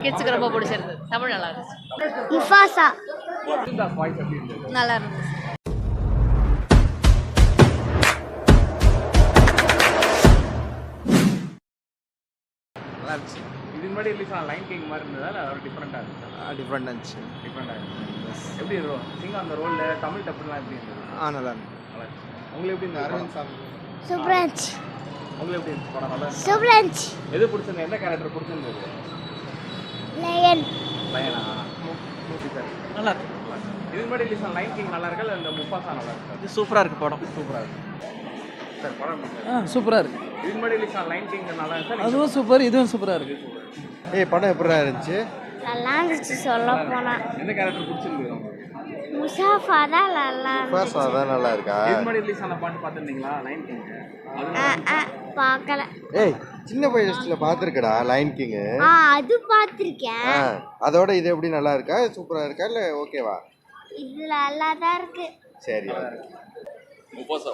கிட்ஸ்க்கு ரொம்ப பிடிச்சிருந்தது. தமிழ் நல்லா இருந்துச்சு. முஃபாசா நல்லா இருந்துச்சு. நல்லா இருந்துச்சு. இதுக்கு முன்னாடி ரிலீஸ் ஆன லைன் கிங் மாதிரி இருந்ததா இல்லை அதோட டிஃப்ரெண்ட்டாக இருந்துச்சு? டிஃப்ரெண்டாக இருந்துச்சு. டிஃப்ரெண்ட்டாக இருந்துச்சு. எப்படி இருக்கும் நீங்கள் அந்த ரோலில் தமிழ் டப்புலாம் எப்படி இருந்தது? நல்லா இருந்துச்சு. நல்லா இருந்துச்சு. உங்களுக்கு எப்படி இருந்தது? அரவிந்த் சாமி சூப்பராஜ் உங்களுக்கு எப்படி இருந்துச்சு படம்? நல்லா இருந்துச்சு. சூப்பராஜ் எது பிடிச்சிருந்தது? எந்த கேரக்டர் பிடிச்சிருந்தது? லயன் லயனா? நல்லா இருக்கு. இதுக்கு முன்னாடி ரிலீஸ் ஆன லைன் கிங் நல்லா இருக்கா இல்லை இந்த முஃபாசா நல்லா இருக்கா? இது சூப்பராக இருக்குது படம். சூப்பராக இருக்கு சார் படம். சூப்பராக இருக்குது. இதுக்கு முன்னாடி ரிலீஸ் ஆன லைன் கிங் நல்லா இருக்கா? அதுவும் சூப்பர், இதுவும் சூப்பராக இருக்குது. படம் எப்படிடா இருந்துச்சு? நல்லா இருந்துச்சு. சொல்ல போனா எந்த கேரக்டர் பிடிச்சிருந்தது உங்களுக்கு? முசாஃபா தான் நல்லா முஃபாசா தான் நல்லா இருக்கா? இதுக்கு முன்னாடி ரிலீஸ் ஆன பாட்டு பார்த்துருந்தீங்களா லைன் கிங்? பார்க்கல. சின்ன வயசுல பார்த்துருக்கடா லைன் கிங். அது பார்த்திருக்கேன். அதோட இது எப்படி நல்லா இருக்கா? சூப்பரா இருக்கா இல்ல ஓகேவா? இது நல்லா தான் இருக்கு. சரி முஃபாசா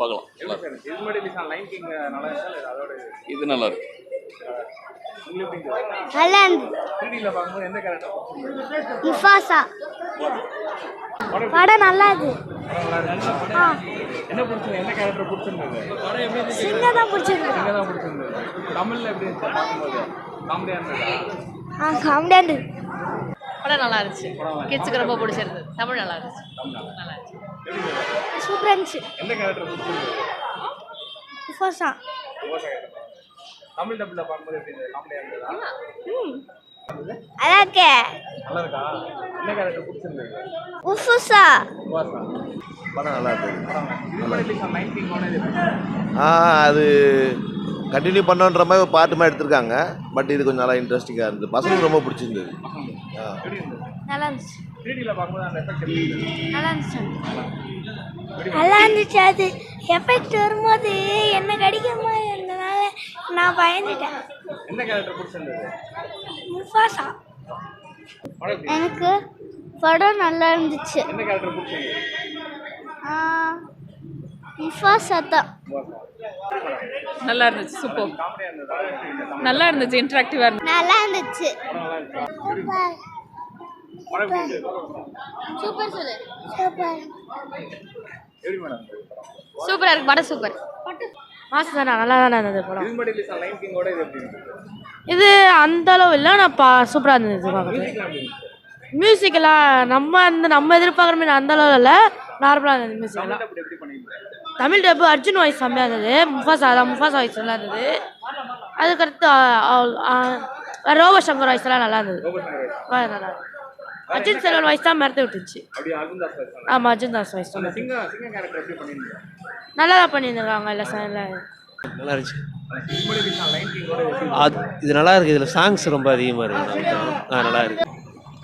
பார்க்கலாம். இதுக்கு முன்னாடி ரிலீஸ் ஆன லைன் கிங் நல்லா இருக்கா இல்லை அதோட இது நல்லா இருக்கு. உங்களுக்கு எப்படி இருந்தது? நல்லா இருந்துச்சு. 3Dல பார்க்கும்போது எந்த கேரக்டர் பிடிச்சிருந்தது? முஃபாசா படம் நல்லா இருக்கு. என்ன பிடிச்சது? எந்த கேரக்டர் பிடிச்சிருந்தது? சின்ன தான் பிடிச்சிருக்கு. நீங்க தான் பிடிச்சிருந்தது. தமிழ்ல எப்படி இருந்துச்சு பார்க்கும்போது? காமெடியா இருந்ததா? காமெடியா இருக்கு. படம் நல்லா இருந்துச்சு. கிட்ஸ்க்கு ரொம்ப பிடிச்சிருந்தது. தமிழ் நல்லா இருந்துச்சு. நல்லா இருந்துச்சு. எப்படி இருந்தது? சூப்பரா இருந்துச்சு. எந்த கேரக்டர் பிடிச்சிருந்தது? முஃபாசா தமிழ் டப்புல பார்க்கும்போது எப்படி இருந்தது? காமெடியா இருந்ததா? அதாக்கே நல்லா இருக்கா? என்ன கேரக்டர் பிடிச்சிருந்தது? முஃபாசா வாசா படம் நல்லா இருக்கு. இது மாதிரி ரிலீஸ் ஆன லைன் கிங் ஓனது எப்படி? அது கண்டினியூ பண்ணோன்ற மாதிரி ஒரு பாட்டு மாதிரி எடுத்திருக்காங்க. பட் இது கொஞ்சம் நல்லா இன்ட்ரெஸ்டிங்காக இருந்தது. பசங்களுக்கு ரொம்ப பிடிச்சிருந்தது. எப்படி இருந்தது? நல்லா இருந்துச்சு. 3Dல பார்க்கும்போது அந்த எஃபெக்ட் எப்படி இருந்தது? நல்லா இருந்துச்சு. நல்லா இருந்துச்சு. அது எஃபெக்ட் வரும்போது என்ன கடிக்கிற மாதிரி இருந்தனால நான் பயந்துட்டேன். எந்த கேரக்டர் பிடிச்சிருந்தது? முஃபாசா படம் எப்படி? எனக்கு படம் நல்லா இருந்துச்சு. எந்த கேரக்டர் பிடிச்சிருந்தது? முஃபாசா தான் நல்லா இருந்துச்சு. சூப்பர். காமெடியா இருந்ததா? எப்படி இருந்தது? நல்லா இருந்துச்சு. இன்டராக்டிவா இருந்துச்சு. நல்லா இருந்துச்சு. படம் நல்லா இருக்கா? சூப்பர் படம் எப்படி இருந்தது? சூப்பர் சொல்லு. சூப்பர் எப்படி மேடம்? சூப்பரா இருக்கு. படம் சூப்பர். மாசம் தானே நல்லா தானே இருந்தது படம். இதுக்கு முன்னாடி ரிலீஸ் ஆன லைன் கிங்கோட இது எப்படி இருந்தது? இது அந்த அளவு இல்லை, நான் சூப்பராக இருந்தது பார்க்குறது. மியூசிக்லாம் எப்படி இருந்துச்சு? மியூசிக்கெல்லாம் நம்ம எதிர்பார்க்குற மாதிரி அந்த அளவு இல்லை, நார்மலாக இருந்தது மியூசிக்கெல்லாம். அப்படி எப்படி பண்ணிருந்தீங்க? தமிழ் டப்பு அர்ஜுன் வாய்ஸ் செம்மையாக இருந்தது. முஃபாசா வாய்ஸ் நல்லா இருந்தது. அதுக்கடுத்து ரோபோ சங்கர் வாய்ஸ் எல்லாம் நல்லா இருந்தது. நல்லா இருந்தது. அர்ஜுன் செல்வன் வாய்ஸ் தான் மறந்து விட்டுச்சு. அப்படியே அர்ஜுன் தாஸ் வாய்ஸ். ஆமாம், அர்ஜுன் தாஸ் வாய்ஸ் அந்த தான் சிங்க கேரக்டர் எப்படி பண்ணிருந்தீங்க? நல்லா தான் பண்ணியிருந்தாங்க. இல்லை சார் இல்லை நல்லா இருந்துச்சு. இதுக்கு முன்னாடி ரிலீஸ் ஆன லைன் கிங்கோட இது எப்படி? இது நல்லா இருக்குது. இதில் சாங்ஸ் ரொம்ப அதிகமாக இருக்குது. நல்லா இருக்கு.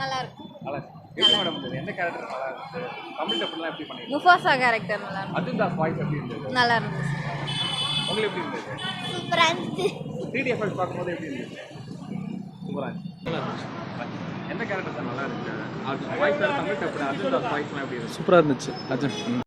நல்லா இருக்கு. நல்லா இருக்கு. எப்படி மேடம் இருந்தது? எந்த கேரக்டர் நல்லா இருந்துச்சு? தமிழ் டப்புலாம் எப்படி பண்ணிருந்தீங்க? முஃபாசா கேரக்டர் நல்லா இருந்துச்சு. அர்ஜுன் தாஸ் வாய்ஸ் எப்படி இருந்தது? நல்லா இருந்துச்சு. உங்களுக்கு எப்படி இருந்தது? சூப்பரா இருந்துச்சு. 3D எஃபெக்ட் பார்க்கும்போது எப்படி இருந்துச்சு? சூப்பரா இருந்துச்சு. எந்த கேரக்டர் சார் நல்லா இருந்துச்சு? வாய்ஸ் தமிழ் டப்புல அர்ஜுன் தாஸ் வாய்ஸ்லாம் எப்படி இருந்துச்சு? சூப்பராக இருந்துச்சு. அர்ஜுன்